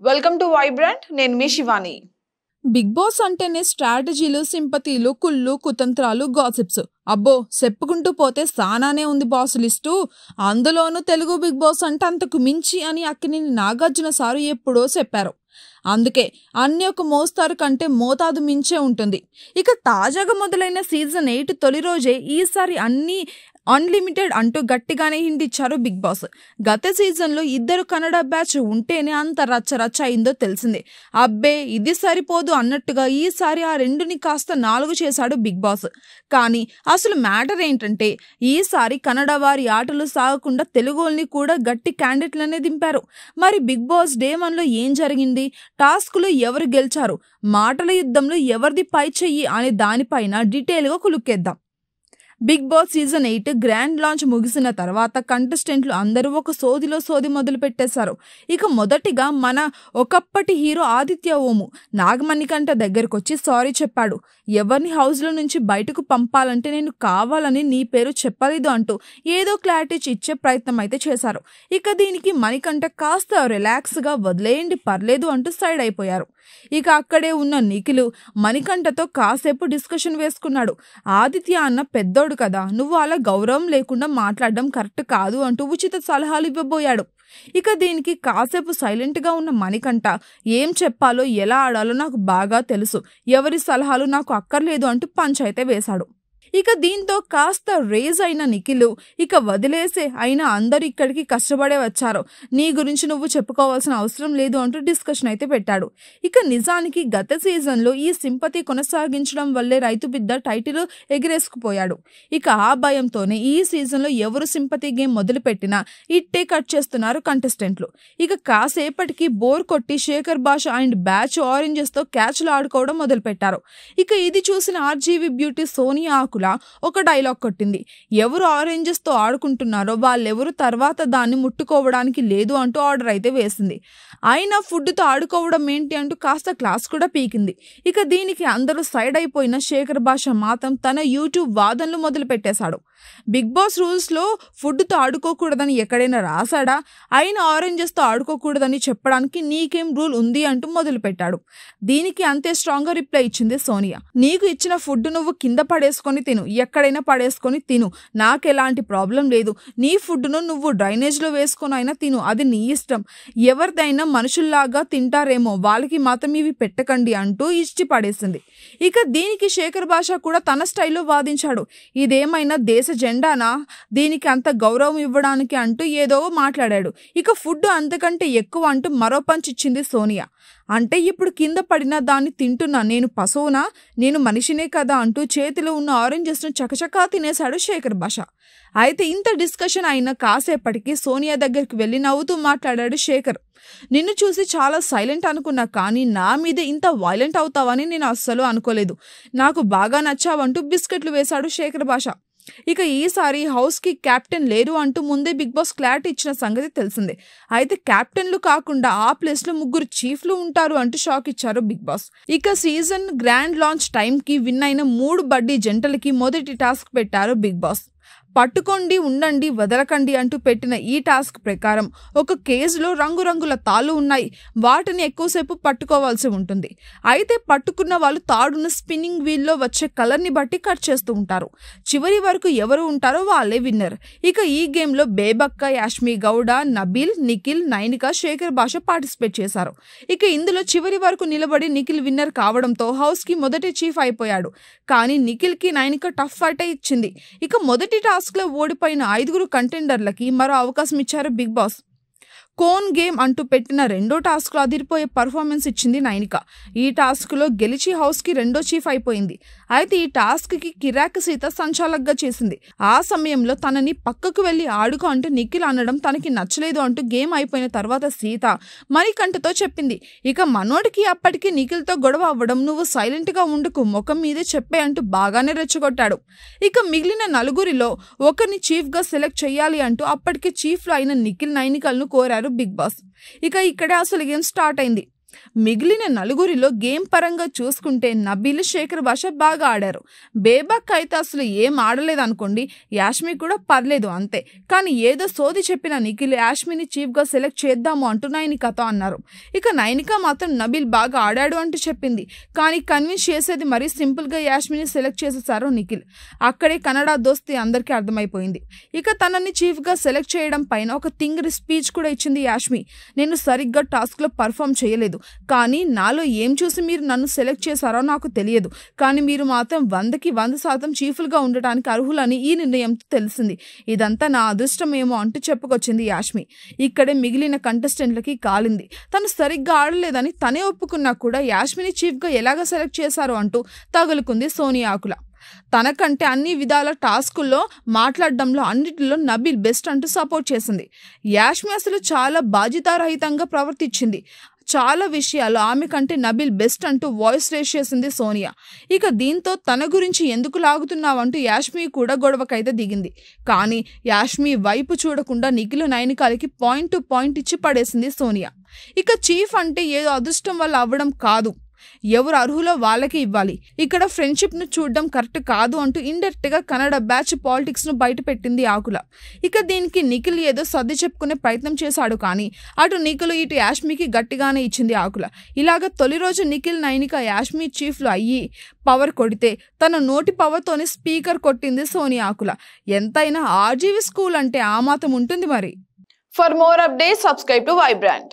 Welcome to vibrant. నేను మీ Shivani. Big boss అంటేనే స్ట్రాటజీలు, సింపతీలు, కుళ్ళు, కుతంత్రాలు, గాసిప్స్. అబ్బో, చెప్పుకుంటూ పోతే సానానే ఉంది బాస్ లిస్టు. అందులోనూ తెలుగు బిగ్ బాస్ అంటే అంతకు మించి అని అక్కినేని నాగార్జున సారు ఎప్పుడో చెప్పారు. అందుకే అన్ని ఒక మోస్తారు కంటే మోతాదు మించే ఉంటుంది. ఇక తాజాగా మొదలైన సీజన్ 8 తొలి రోజే ఈసారి అన్ని అన్లిమిటెడ్ అంటూ గట్టిగానే హింట్ ఇచ్చారు బిగ్ బాస్. గత సీజన్లో 2 కన్నడ బ్యాచ్ ఉంటేనే అంత రచ్చ అయిందో తెలిసిందే. అబ్బే ఇది సరిపోదు అన్నట్టుగా ఈసారి ఆ 2ని కాస్త 4 చేశాడు బిగ్ బాస్. కానీ అసలు మ్యాటర్ ఏంటంటే ఈసారి కన్నడ వారి ఆటలు సాగకుండా తెలుగుల్ని కూడా గట్టి క్యాండిడేట్లనే దింపారు. మరి బిగ్ బాస్ డే 1లో ఏం జరిగింది, టాస్క్లు ఎవరు గెలిచారు, మాటల యుద్ధంలో ఎవరిది పై చెయ్యి అనే దానిపైన డీటెయిల్గా కులుక్కేద్దాం. Bigg Boss season 8 grand launch ముగిసిన తర్వాత కంటెస్టెంట్లు అందరూ ఒక సోది మొదలు పెట్టేశారు. ఇక మొదటిగా మన ఒకప్పటి హీరో ఆదిత్య ఓము నాగమణికంఠ దగ్గరకు వచ్చి సారీ చెప్పాడు. ఎవరిని హౌస్లో నుంచి బయటకు పంపాలంటే నేను కావాలని నీ పేరు చెప్పలేదు అంటూ ఏదో క్లారిటీ ఇచ్చే ప్రయత్నం అయితే చేశారు. ఇక దీనికి మణికంఠ కాస్త రిలాక్స్గా వదిలేయండి పర్లేదు అంటూ సైడ్ అయిపోయారు. ఇక అక్కడే ఉన్న నిఖిల్ మణికంఠతో కాసేపు డిస్కషన్ వేసుకున్నాడు. ఆదిత్య అన్న పెద్దోడు కదా, నువ్వు అలా గౌరవం లేకుండా మాట్లాడడం కరెక్ట్ కాదు అంటూ ఉచిత సలహాలు ఇవ్వబోయాడు. ఇక దీనికి కాసేపు సైలెంట్గా ఉన్న మణికంఠ ఏం చెప్పాలో ఎలా ఆడాలో నాకు బాగా తెలుసు, ఎవరి సలహాలు నాకు అక్కర్లేదు అంటూ పంచాయితీ వేశాడు. ఇక దీంతో కాస్త రేజ్ అయిన నిఖిల్ ఇక వదిలేసే అయినా అందరూ ఇక్కడికి కష్టపడే వచ్చారు, నీ గురించి నువ్వు చెప్పుకోవాల్సిన అవసరం లేదు అంటూ డిస్కషన్ అయితే పెట్టాడు. ఇక నిజానికి గత సీజన్లో ఈ సింపతి కొనసాగించడం వల్లే రైతు బిడ్డ టైటిల్ ఎగిరేసుకుపోయాడు. ఇక ఆ భయంతోనే ఈ సీజన్లో ఎవరు సింపతి గేమ్ మొదలుపెట్టినా ఇట్టే కట్ చేస్తున్నారు కంటెస్టెంట్లు. ఇక కాసేపటికి బోర్ కొట్టి శేఖర్ భాష అండ్ బ్యాచ్ ఆరెంజెస్తో క్యాచ్లు ఆడుకోవడం మొదలుపెట్టారు. ఇక ఇది చూసిన ఆర్జీవి బ్యూటీ సోనియా ఆకుల ఒక డైలాగ్ కొట్టింది. ఎవరు ఆరెంజెస్ తో ఆడుకుంటున్నారో వాళ్ళెవరు తర్వాత దాన్ని ముట్టుకోవడానికి లేదు అంటూ ఆర్డర్ అయితే వేసింది. అయినా ఫుడ్ తో ఆడుకోవడం ఏంటి అంటూ కాస్త క్లాస్ కూడా పీకింది. ఇక దీనికి అందరూ సైడ్ అయిపోయిన శేఖర్ భాష మాత్రం తన యూట్యూబ్ వాదనలు మొదలు పెట్టేశాడు. బిగ్ బాస్ రూల్స్ లో ఫుడ్ తో ఆడుకోకూడదని ఎక్కడైనా రాశాడా, అయినా ఆరెంజెస్ తో ఆడుకోకూడదని చెప్పడానికి నీకేం రూల్ ఉంది అంటూ మొదలు పెట్టాడు. దీనికి అంతే స్ట్రాంగ్ గా రిప్లై ఇచ్చింది సోనియా. నీకు ఇచ్చిన ఫుడ్ నువ్వు కింద పడేసుకొని తిను, ఎక్కడైనా పడేసుకొని తిను, నాకెలాంటి ప్రాబ్లం లేదు. నీ ఫుడ్ను నువ్వు డ్రైనేజ్ లో వేసుకొని అయినా తిను, అది నీ ఇష్టం. ఎవరిదైనా మనుషుల్లాగా తింటారేమో, వాళ్ళకి మాత్రం ఇవి పెట్టకండి అంటూ ఇచ్చి పడేసింది. ఇక దీనికి శేఖర్ భాష కూడా తన స్టైల్లో వాదించాడు. ఇదేమైనా దేశ జెండానా, దీనికి అంత గౌరవం ఇవ్వడానికి అంటూ ఏదో మాట్లాడాడు. ఇక ఫుడ్ అంతకంటే ఎక్కువ అంటూ మరో పంచ్ ఇచ్చింది సోనియా. అంటే ఇప్పుడు కింద పడిన దాన్ని తింటున్నా, నేను పశువునా, నేను మనిషినే కదా అంటూ చేతిలో ఉన్న ఆరెంజెస్ను చకచకా తినేశాడు శేఖర్ భాష. అయితే ఇంత డిస్కషన్ అయిన కాసేపటికి సోనియా దగ్గరికి వెళ్ళి నవ్వుతూ మాట్లాడాడు శేఖర్. నిన్ను చూసి చాలా సైలెంట్ అనుకున్నా, కానీ నా మీద ఇంత వైలెంట్ అవుతావని నేను అస్సలు అనుకోలేదు, నాకు బాగా నచ్చావంటూ బిస్కెట్లు వేశాడు శేఖర్ భాష. ఇక ఈసారి హౌస్ కి కెప్టెన్ లేరు అంటూ ముందే బిగ్ బాస్ క్లారిటీ ఇచ్చిన సంగతి తెలిసిందే. అయితే కెప్టెన్లు కాకుండా ఆ ప్లేస్ లో 3 చీఫ్లు ఉంటారు అంటూ షాక్ ఇచ్చారు బిగ్ బాస్. ఇక సీజన్ గ్రాండ్ లాంచ్ టైం కి విన్ అయిన 3 బడ్డీ జంటలకి మొదటి టాస్క్ పెట్టారు బిగ్ బాస్. పట్టుకోండి, ఉండండి, వదలకండి అంటూ పెట్టిన ఈ టాస్క్ ప్రకారం ఒక కేజీలో రంగురంగుల తాళ్ళు ఉన్నాయి, వాటిని ఎక్కువసేపు పట్టుకోవాల్సి ఉంటుంది. అయితే పట్టుకున్న వాళ్ళు తాడును స్పిన్నింగ్ వీల్లో వచ్చే కలర్ని బట్టి కట్ చేస్తూ ఉంటారు. చివరి వరకు ఎవరు ఉంటారో వాళ్ళే విన్నర్. ఇక ఈ గేమ్లో బేబక్క, యాష్మి గౌడ, నబీల్, నిఖిల్, నైనిక, శేఖర్ భాష పార్టిసిపేట్ చేశారు. ఇక ఇందులో చివరి వరకు నిలబడి నిఖిల్ విన్నర్ కావడంతో హౌస్కి మొదటి చీఫ్ అయిపోయాడు. కానీ నిఖిల్కి నైనిక టఫ్ ఫైట్ ఇచ్చింది. ఇక మొదటి టాస్క్ లో ఓడిపోయిన 5 కంటెండర్లకి మరో అవకాశం ఇచ్చారు బిగ్ బాస్. కోన్ గేమ్ అంటూ పెట్టిన రెండో టాస్క్లో అదిరిపోయే పర్ఫార్మెన్స్ ఇచ్చింది నైనిక. ఈ టాస్క్లో గెలిచి హౌస్కి రెండో చీఫ్ అయిపోయింది. అయితే ఈ టాస్క్కి కిరాక్ సీత సంచాలకుగా చేసింది. ఆ సమయంలో తనని పక్కకు వెళ్ళి ఆడుకో అంటూ నిఖిల్ అనడం తనకి నచ్చలేదు అంటూ గేమ్ అయిపోయిన తర్వాత సీత మణికంఠతో చెప్పింది. ఇక మనోడికి అప్పటికి నిఖిల్తో గొడవ అవ్వడం, నువ్వు సైలెంట్గా ఉండుకు, ముఖం మీదే చెప్పే అంటూ బాగానే రెచ్చగొట్టాడు. ఇక మిగిలిన 4 ఒకరిని చీఫ్గా సెలెక్ట్ చేయాలి అంటూ అప్పటికి చీఫ్లో అయిన నిఖిల్, నైనికల్ను కోరారు బిగ్ బాస్. ఇక ఇక్కడే అసలు గేమ్ స్టార్ట్ అయింది. మిగిలిన నలుగురిలో గేమ్ పరంగా చూసుకుంటే నబీల్, శేఖర్ భాష బాగా ఆడారు. బేబాక్ అయితే అసలు ఏం ఆడలేదనుకోండి. యాష్మి కూడా పర్లేదు అంతే. కానీ ఏదో సోది చెప్పిన నిఖిల్ యాష్మిని చీఫ్గా సెలెక్ట్ చేద్దాము అంటూ నైనికతో అన్నారు. ఇక నైనిక మాత్రం నబీల్ బాగా ఆడాడు అంటూ చెప్పింది. కానీ కన్విన్స్ చేసేది మరీ సింపుల్గా యాష్మిని సెలెక్ట్ చేసేసారు నిఖిల్. అక్కడే కన్నడ దోస్తి అందరికీ అర్థమైపోయింది. ఇక తనని చీఫ్గా సెలెక్ట్ చేయడం పైన ఒక తింగరి స్పీచ్ కూడా ఇచ్చింది యాష్మి. నేను సరిగ్గా టాస్క్లో పర్ఫామ్ చేయలేదు, కానీ నాలో ఏం చూసి మీరు నన్ను సెలెక్ట్ చేశారో నాకు తెలియదు. కానీ మీరు మాత్రం 100కి 100% చీఫ్లుగా ఉండటానికి అర్హులని ఈ నిర్ణయంతో తెలిసింది. ఇదంతా నా అదృష్టమేమో అంటూ చెప్పుకొచ్చింది యాష్మి. ఇక్కడే మిగిలిన కంటెస్టెంట్లకి కాలింది. తను సరిగ్గా ఆడలేదని తనే ఒప్పుకున్నా కూడా యాష్మిని చీఫ్గా ఎలాగ సెలెక్ట్ చేశారు అంటూ తగులుకుంది సోనియా ఆకుల. తనకంటే అన్ని విధాల టాస్కుల్లో మాట్లాడడంలో అన్నిటిలో నబీల్ బెస్ట్ అంటూ సపోర్ట్ చేసింది. యాష్మి అసలు చాలా బాధ్యతారహితంగా ప్రవర్తించింది. చాలా విషయాలు ఆమె కంటే నబీల్ బెస్ట్ అంటూ వాయిస్ రేస్ చేసింది సోనియా. ఇక దీంతో తన గురించి ఎందుకు లాగుతున్నావంటూ యాష్మి కూడా గొడవకైతే దిగింది. కానీ యాష్మి వైపు చూడకుండా నిఖిల్, నైనికాలకి పాయింట్ టు పాయింట్ ఇచ్చి పడేసింది సోనియా. ఇక చీఫ్ అంటే ఏదో అదృష్టం వల్ల అవ్వడం కాదు, ఎవరు అర్హులో వాళ్ళకి ఇవ్వాలి. ఇక్కడ ఫ్రెండ్షిప్ ను చూడడం కరెక్ట్ కాదు అంటూ ఇండైరెక్ట్ గా కన్నడ బ్యాచ్ పాలిటిక్స్ ను బయట పెట్టింది ఆకుల. ఇక దీనికి నిఖిల్ ఏదో సర్ది చెప్పుకునే ప్రయత్నం చేశాడు. కానీ అటు నిఖిల్ ఇటు యాష్మికి గట్టిగానే ఇచ్చింది ఆకుల. ఇలాగ తొలి రోజు నిఖిల్, నైనిక యాష్మి చీఫ్లు అయ్యి పవర్ కొడితే తన నోటి పవర్తోనే స్పీకర్ కొట్టింది సోనియా ఆకుల. ఎంతైనా ఆర్జీవి స్కూల్ అంటే ఆ మాత్రం ఉంటుంది మరి. For more updates, subscribe to Vibrant.